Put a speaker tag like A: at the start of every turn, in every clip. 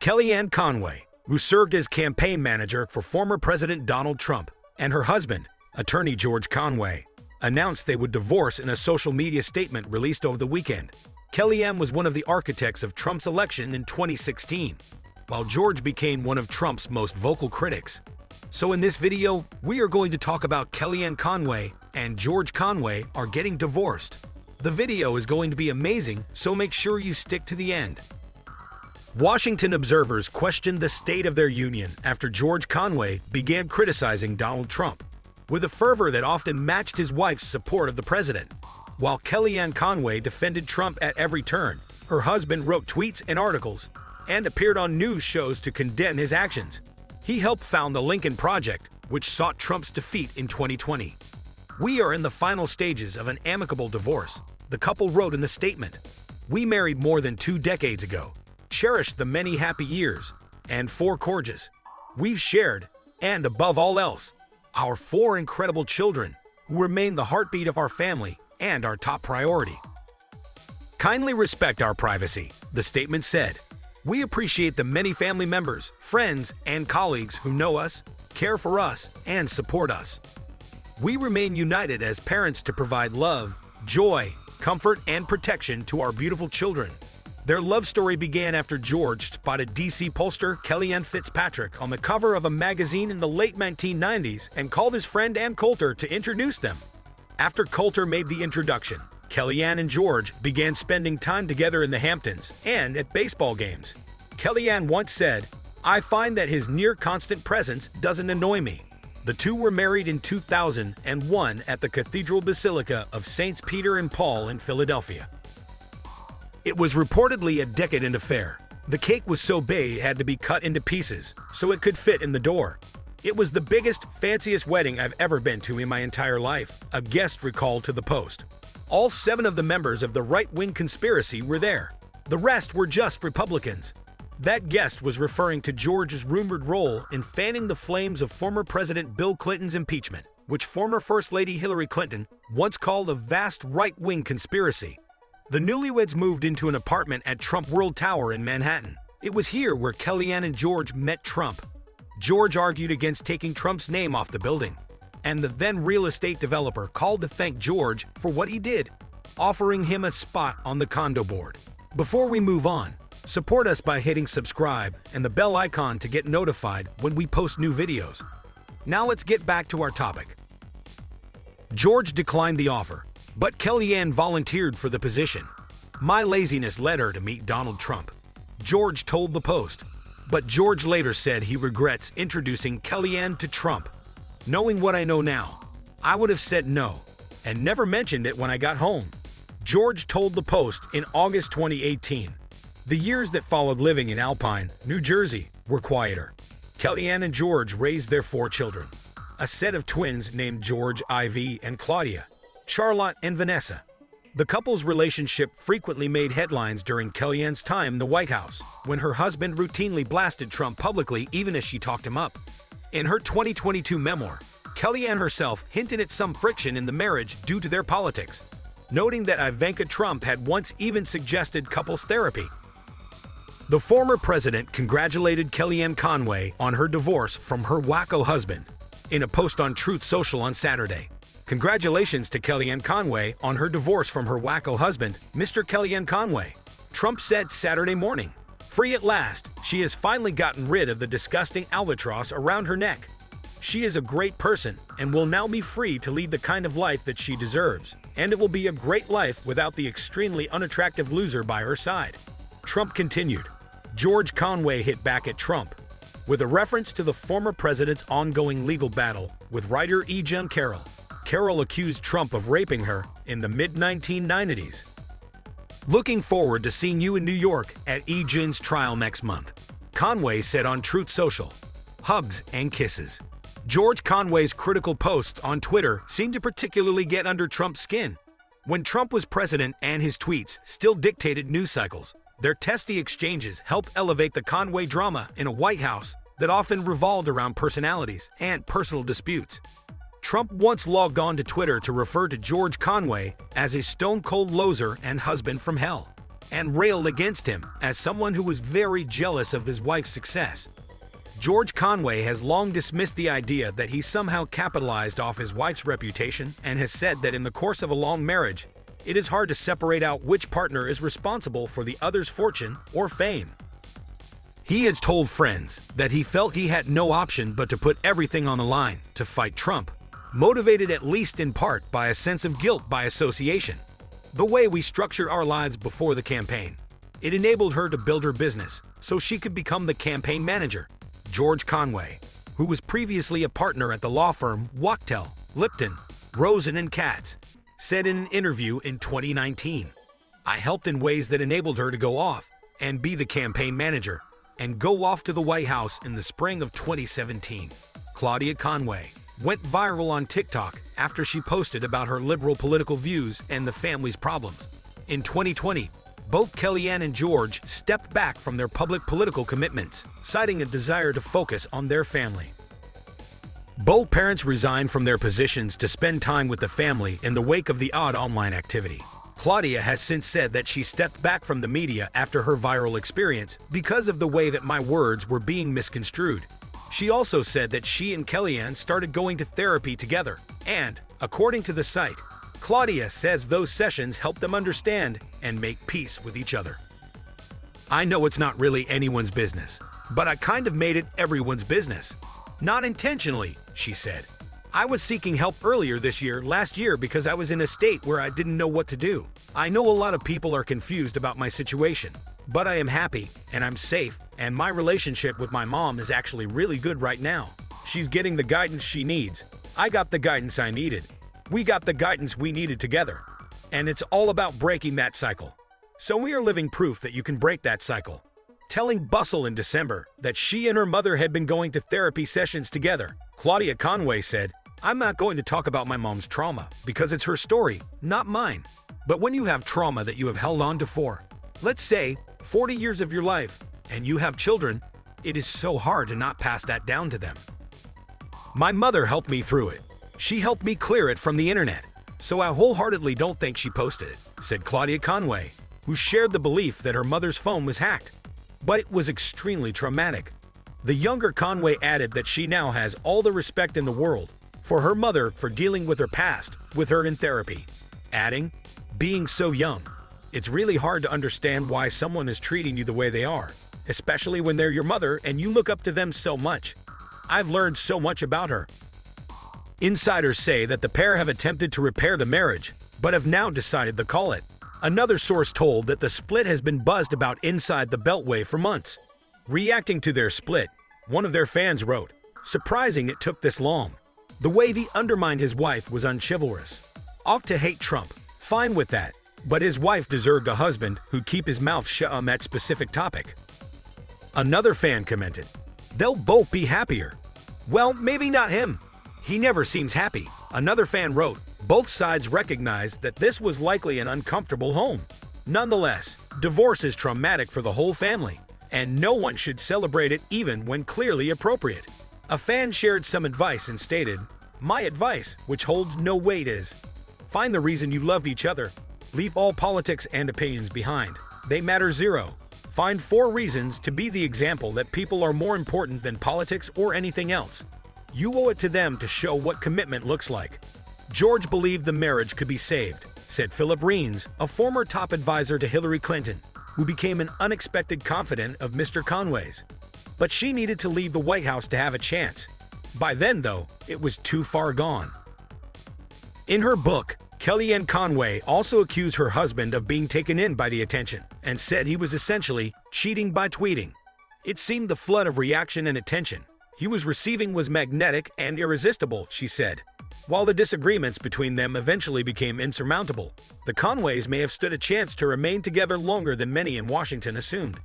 A: Kellyanne Conway, who served as campaign manager for former President Donald Trump, and her husband, attorney George Conway, announced they would divorce in a social media statement released over the weekend. Kellyanne was one of the architects of Trump's election in 2016, while George became one of Trump's most vocal critics. So in this video, we are going to talk about Kellyanne Conway and George Conway are getting divorced. The video is going to be amazing, so make sure you stick to the end. Washington observers questioned the state of their union after George Conway began criticizing Donald Trump, with a fervor that often matched his wife's support of the president. While Kellyanne Conway defended Trump at every turn, her husband wrote tweets and articles and appeared on news shows to condemn his actions. He helped found the Lincoln Project, which sought Trump's defeat in 2020. "We are in the final stages of an amicable divorce," the couple wrote in the statement. "We married more than 2 decades ago, cherished the many happy years, and 4 gorgeous. We've shared, and above all else, our 4 incredible children, who remain the heartbeat of our family and our top priority. Kindly respect our privacy," the statement said. "We appreciate the many family members, friends, and colleagues who know us, care for us, and support us. We remain united as parents to provide love, joy, comfort, and protection to our beautiful children." Their love story began after George spotted DC pollster Kellyanne Fitzpatrick on the cover of a magazine in the late 1990s and called his friend Ann Coulter to introduce them. After Coulter made the introduction, Kellyanne and George began spending time together in the Hamptons and at baseball games. Kellyanne once said, "I find that his near-constant presence doesn't annoy me." The two were married in 2001 at the Cathedral Basilica of Saints Peter and Paul in Philadelphia. It was reportedly a decadent affair. The cake was so big it had to be cut into pieces so it could fit in the door. "It was the biggest, fanciest wedding I've ever been to in my entire life," a guest recalled to the Post. "All 7 of the members of the right-wing conspiracy were there. The rest were just Republicans." That guest was referring to George's rumored role in fanning the flames of former President Bill Clinton's impeachment, which former First Lady Hillary Clinton once called a vast right-wing conspiracy. The newlyweds moved into an apartment at Trump World Tower in Manhattan. It was here where Kellyanne and George met Trump. George argued against taking Trump's name off the building, and the then real estate developer called to thank George for what he did, offering him a spot on the condo board. Before we move on, support us by hitting subscribe and the bell icon to get notified when we post new videos. Now let's get back to our topic. George declined the offer, but Kellyanne volunteered for the position. "My laziness led her to meet Donald Trump," George told the Post. But George later said he regrets introducing Kellyanne to Trump. "Knowing what I know now, I would have said no, and never mentioned it when I got home," George told the Post in August 2018. The years that followed living in Alpine, New Jersey, were quieter. Kellyanne and George raised their 4 children, a set of twins named George, Ivy, and Claudia, Charlotte, and Vanessa. The couple's relationship frequently made headlines during Kellyanne's time in the White House, when her husband routinely blasted Trump publicly even as she talked him up. In her 2022 memoir, Kellyanne herself hinted at some friction in the marriage due to their politics, noting that Ivanka Trump had once even suggested couples therapy. The former president congratulated Kellyanne Conway on her divorce from her wacko husband in a post on Truth Social on Saturday. "Congratulations to Kellyanne Conway on her divorce from her wacko husband, Mr. Kellyanne Conway," Trump said Saturday morning. "Free at last, she has finally gotten rid of the disgusting albatross around her neck. She is a great person and will now be free to lead the kind of life that she deserves, and it will be a great life without the extremely unattractive loser by her side," Trump continued. George Conway hit back at Trump with a reference to the former president's ongoing legal battle with writer E. Jean Carroll. Carroll accused Trump of raping her in the mid-1990s. "Looking forward to seeing you in New York at E. Jean's trial next month," Conway said on Truth Social. Hugs and kisses. George Conway's critical posts on Twitter seemed to particularly get under Trump's skin. When Trump was president and his tweets still dictated news cycles, their testy exchanges helped elevate the Conway drama in a White House that often revolved around personalities and personal disputes. Trump once logged on to Twitter to refer to George Conway as his stone-cold loser and husband from hell. and railed against him as someone who was very jealous of his wife's success. George Conway has long dismissed the idea that he somehow capitalized off his wife's reputation and has said that in the course of a long marriage, it is hard to separate out which partner is responsible for the other's fortune or fame. He has told friends that he felt he had no option but to put everything on the line to fight Trump, motivated at least in part by a sense of guilt by association. The way we structured our lives before the campaign, it enabled her to build her business so she could become the campaign manager. George Conway, who was previously a partner at the law firm Wachtell, Lipton, Rosen and Katz, said in an interview in 2019, "I helped in ways that enabled her to go off and be the campaign manager and go off to the White House in the spring of 2017. Kellyanne Conway went viral on TikTok after she posted about her liberal political views and the family's problems. In 2020, both Kellyanne and George stepped back from their public political commitments, citing a desire to focus on their family. Both parents resigned from their positions to spend time with the family in the wake of the odd online activity. Claudia has since said that she stepped back from the media after her viral experience because of the way that my words were being misconstrued. She also said that she and Kellyanne started going to therapy together, and, according to the site, Claudia says those sessions helped them understand and make peace with each other. I know it's not really anyone's business, but I kind of made it everyone's business. Not intentionally, she said. I was seeking help earlier this year, last year, because I was in a state where I didn't know what to do. I know a lot of people are confused about my situation, but I am happy and I'm safe, and my relationship with my mom is actually really good right now. She's getting the guidance she needs. I got the guidance I needed. We got the guidance we needed together. And it's all about breaking that cycle. So we are living proof that you can break that cycle. Telling Bustle in December that she and her mother had been going to therapy sessions together, Kellyanne Conway said, "I'm not going to talk about my mom's trauma because it's her story, not mine. But when you have trauma that you have held on to for, let's say, 40 years of your life, and you have children, it is so hard to not pass that down to them. My mother helped me through it. She helped me clear it from the internet, so I wholeheartedly don't think she posted it," said Kellyanne Conway, who shared the belief that her mother's phone was hacked. But it was extremely traumatic. The younger Conway added that she now has all the respect in the world for her mother for dealing with her past with her in therapy, adding, "Being so young, it's really hard to understand why someone is treating you the way they are, especially when they're your mother and you look up to them so much. I've learned so much about her." Insiders say that the pair have attempted to repair the marriage, but have now decided to call it. Another source told that the split has been buzzed about inside the Beltway for months. Reacting to their split, one of their fans wrote, "Surprising it took this long. The way he undermined his wife was unchivalrous. Off to hate Trump, fine with that, but his wife deserved a husband who'd keep his mouth shut on that specific topic." Another fan commented, "They'll both be happier." Well, maybe not him. He never seems happy. Another fan wrote, "Both sides recognized that this was likely an uncomfortable home. Nonetheless, divorce is traumatic for the whole family, and no one should celebrate it even when clearly appropriate." A fan shared some advice and stated, "My advice, which holds no weight, is find the reason you loved each other. Leave all politics and opinions behind. They matter zero. Find 4 reasons to be the example that people are more important than politics or anything else. You owe it to them to show what commitment looks like." George believed the marriage could be saved, said Philip Reines, a former top advisor to Hillary Clinton, who became an unexpected confidant of Mr. Conway's. But she needed to leave the White House to have a chance. By then, though, it was too far gone. In her book, Kellyanne Conway also accused her husband of being taken in by the attention and said he was essentially cheating by tweeting. It seemed the flood of reaction and attention he was receiving was magnetic and irresistible, she said. While the disagreements between them eventually became insurmountable, the Conways may have stood a chance to remain together longer than many in Washington assumed.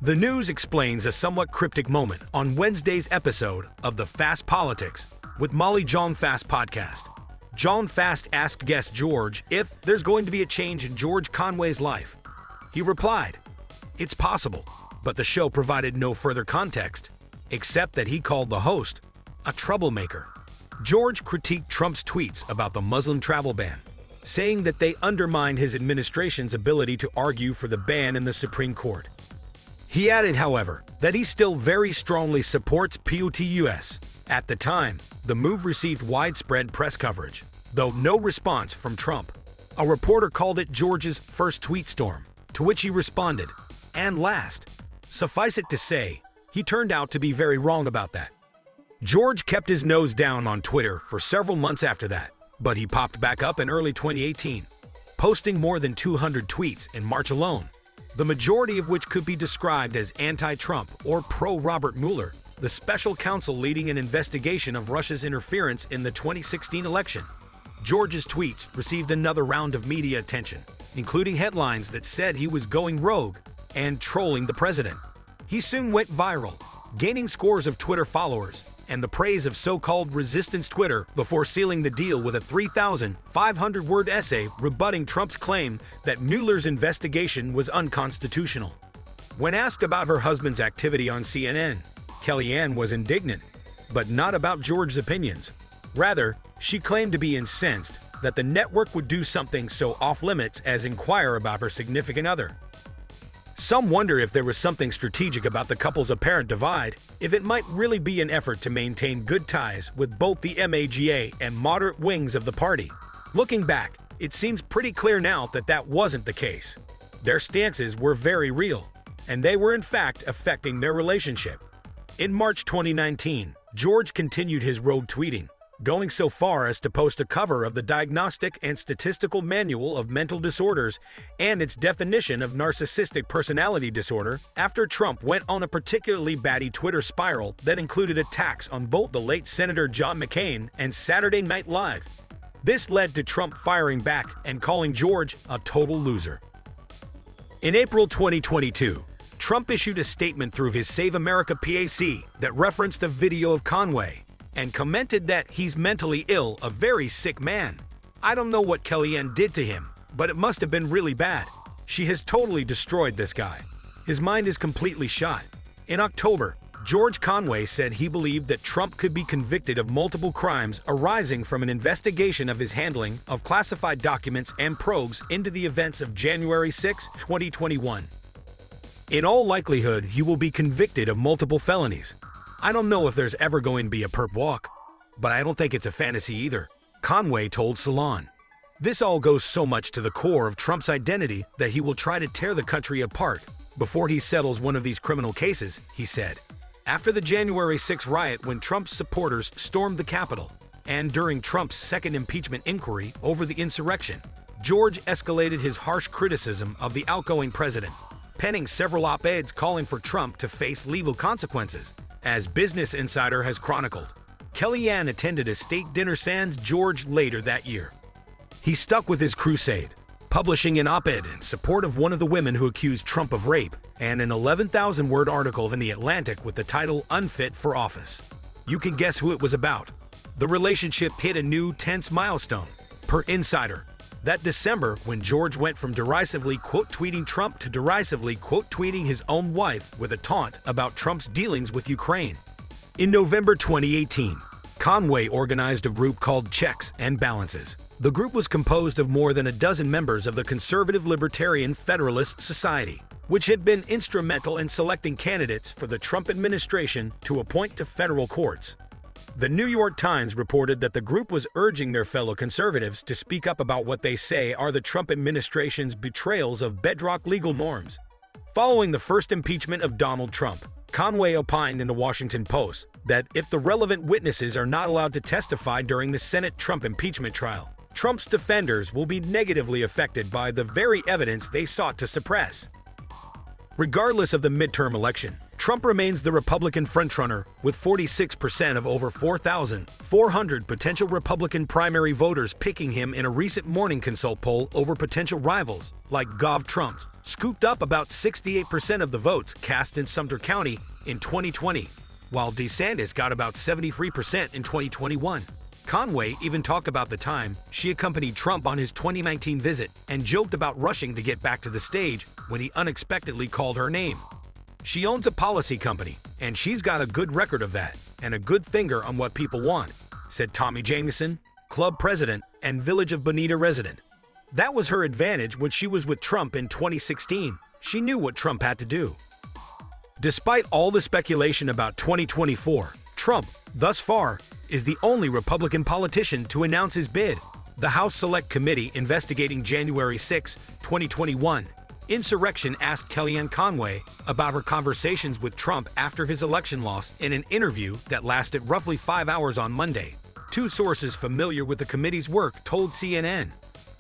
A: The news explains a somewhat cryptic moment on Wednesday's episode of the Fast Politics with Molly John Fast podcast. John Fast asked guest George if there's going to be a change in George Conway's life. He replied, "It's possible," but the show provided no further context, except that he called the host a troublemaker. George critiqued Trump's tweets about the Muslim travel ban. saying that they undermined his administration's ability to argue for the ban in the Supreme Court. He added, however, that he still very strongly supports POTUS. At the time, the move received widespread press coverage, though no response from Trump. A reporter called it George's first tweet storm, to which he responded, "And last." Suffice it to say, he turned out to be very wrong about that. George kept his nose down on Twitter for several months after that, but he popped back up in early 2018, posting more than 200 tweets in March alone, the majority of which could be described as anti-Trump or pro-Robert Mueller, the special counsel leading an investigation of Russia's interference in the 2016 election. George's tweets received another round of media attention, including headlines that said he was going rogue and trolling the president. He soon went viral, gaining scores of Twitter followers and the praise of so-called resistance Twitter before sealing the deal with a 3,500-word essay rebutting Trump's claim that Mueller's investigation was unconstitutional. When asked about her husband's activity on CNN, Kellyanne was indignant, but not about George's opinions. Rather, she claimed to be incensed that the network would do something so off-limits as inquire about her significant other. Some wonder if there was something strategic about the couple's apparent divide, if it might really be an effort to maintain good ties with both the MAGA and moderate wings of the party. Looking back, it seems pretty clear now that that wasn't the case. Their stances were very real, and they were in fact affecting their relationship. In March 2019, George continued his rogue tweeting, going so far as to post a cover of the Diagnostic and Statistical Manual of Mental Disorders and its definition of narcissistic personality disorder after Trump went on a particularly batty Twitter spiral that included attacks on both the late Senator John McCain and Saturday Night Live. This led to Trump firing back and calling George a total loser. In April 2022, Trump issued a statement through his Save America PAC that referenced a video of Conway and commented that he's mentally ill, a very sick man. I don't know what Kellyanne did to him, but it must have been really bad. She has totally destroyed this guy. His mind is completely shot. In October, George Conway said he believed that Trump could be convicted of multiple crimes arising from an investigation of his handling of classified documents and probes into the events of January 6, 2021. In all likelihood, he will be convicted of multiple felonies. I don't know if there's ever going to be a perp walk, but I don't think it's a fantasy either, Conway told Salon. This all goes so much to the core of Trump's identity that he will try to tear the country apart before he settles one of these criminal cases, he said. After the January 6 riot when Trump's supporters stormed the Capitol, and during Trump's second impeachment inquiry over the insurrection, George escalated his harsh criticism of the outgoing president, penning several op-eds calling for Trump to face legal consequences. As Business Insider has chronicled, Kellyanne attended a state dinner sans George later that year. He stuck with his crusade, publishing an op-ed in support of one of the women who accused Trump of rape and an 11,000-word article in The Atlantic with the title Unfit for Office. You can guess who it was about. The relationship hit a new tense milestone, per Insider, that December when George went from derisively quote-tweeting Trump to derisively quote-tweeting his own wife with a taunt about Trump's dealings with Ukraine. In November 2018, Conway organized a group called Checks and Balances. The group was composed of more than a dozen members of the Conservative Libertarian Federalist Society, which had been instrumental in selecting candidates for the Trump administration to appoint to federal courts. The New York Times reported that the group was urging their fellow conservatives to speak up about what they say are the Trump administration's betrayals of bedrock legal norms. Following the first impeachment of Donald Trump, Conway opined in the Washington Post that if the relevant witnesses are not allowed to testify during the Senate Trump impeachment trial, Trump's defenders will be negatively affected by the very evidence they sought to suppress. Regardless of the midterm election, Trump remains the Republican frontrunner with 46% of over 4,400 potential Republican primary voters picking him in a recent Morning Consult poll over potential rivals like Gov. Trump, scooped up about 68% of the votes cast in Sumter County in 2020, while DeSantis got about 73% in 2021. Conway even talked about the time she accompanied Trump on his 2019 visit and joked about rushing to get back to the stage when he unexpectedly called her name. She owns a policy company, and she's got a good record of that and a good finger on what people want, said Tommy Jameson, club president and Village of Bonita resident. That was her advantage when she was with Trump in 2016. She knew what Trump had to do. Despite all the speculation about 2024, Trump, thus far, is the only Republican politician to announce his bid. The House Select Committee investigating January 6, 2021, insurrection asked Kellyanne Conway about her conversations with Trump after his election loss in an interview that lasted roughly 5 hours on Monday. Two sources familiar with the committee's work told CNN.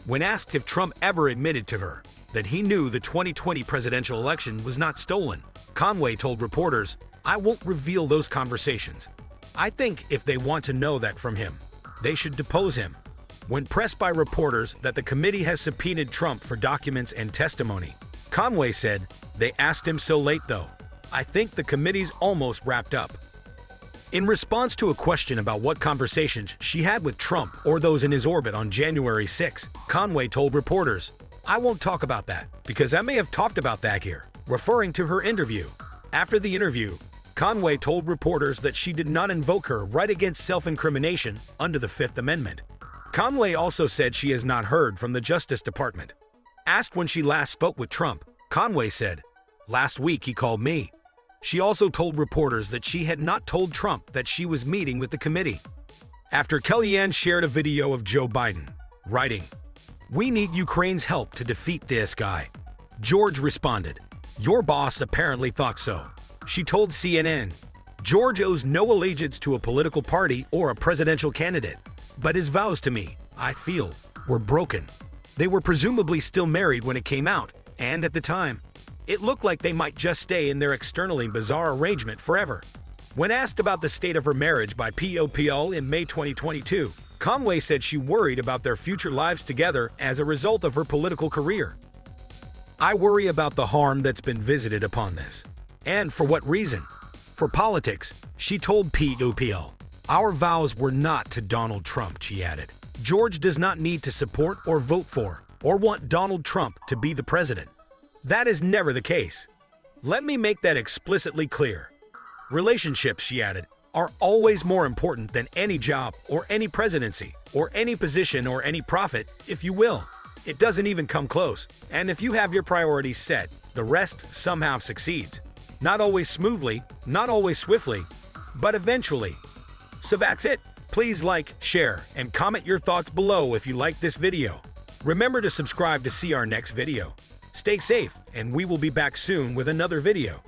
A: When asked if Trump ever admitted to her that he knew the 2020 presidential election was not stolen, Conway told reporters, "I won't reveal those conversations. I think if they want to know that from him, they should depose him." When pressed by reporters that the committee has subpoenaed Trump for documents and testimony, Conway said, "They asked him so late though. I think the committee's almost wrapped up." In response to a question about what conversations she had with Trump or those in his orbit on January 6, Conway told reporters, "I won't talk about that because I may have talked about that here," referring to her interview. After the interview, Conway told reporters that she did not invoke her right against self-incrimination under the Fifth Amendment. Conway also said she has not heard from the Justice Department. Asked when she last spoke with Trump, Conway said, "Last week he called me." She also told reporters that she had not told Trump that she was meeting with the committee. After Kellyanne shared a video of Joe Biden, writing, "We need Ukraine's help to defeat this guy," George responded, "Your boss apparently thought so." She told CNN, "George owes no allegiance to a political party or a presidential candidate, but his vows to me, I feel, were broken." They were presumably still married when it came out, and at the time, it looked like they might just stay in their externally bizarre arrangement forever. When asked about the state of her marriage by POPL in May 2022, Conway said she worried about their future lives together as a result of her political career. "I worry about the harm that's been visited upon this. And for what reason? For politics," she told POPL. "Our vows were not to Donald Trump," she added. "George does not need to support or vote for or want Donald Trump to be the president. That is never the case. Let me make that explicitly clear. Relationships," she added, "are always more important than any job or any presidency or any position or any profit, if you will. It doesn't even come close. And if you have your priorities set, the rest somehow succeeds. Not always smoothly, not always swiftly, but eventually." So that's it. Please like, share, and comment your thoughts below if you like this video. Remember to subscribe to see our next video. Stay safe, and we will be back soon with another video.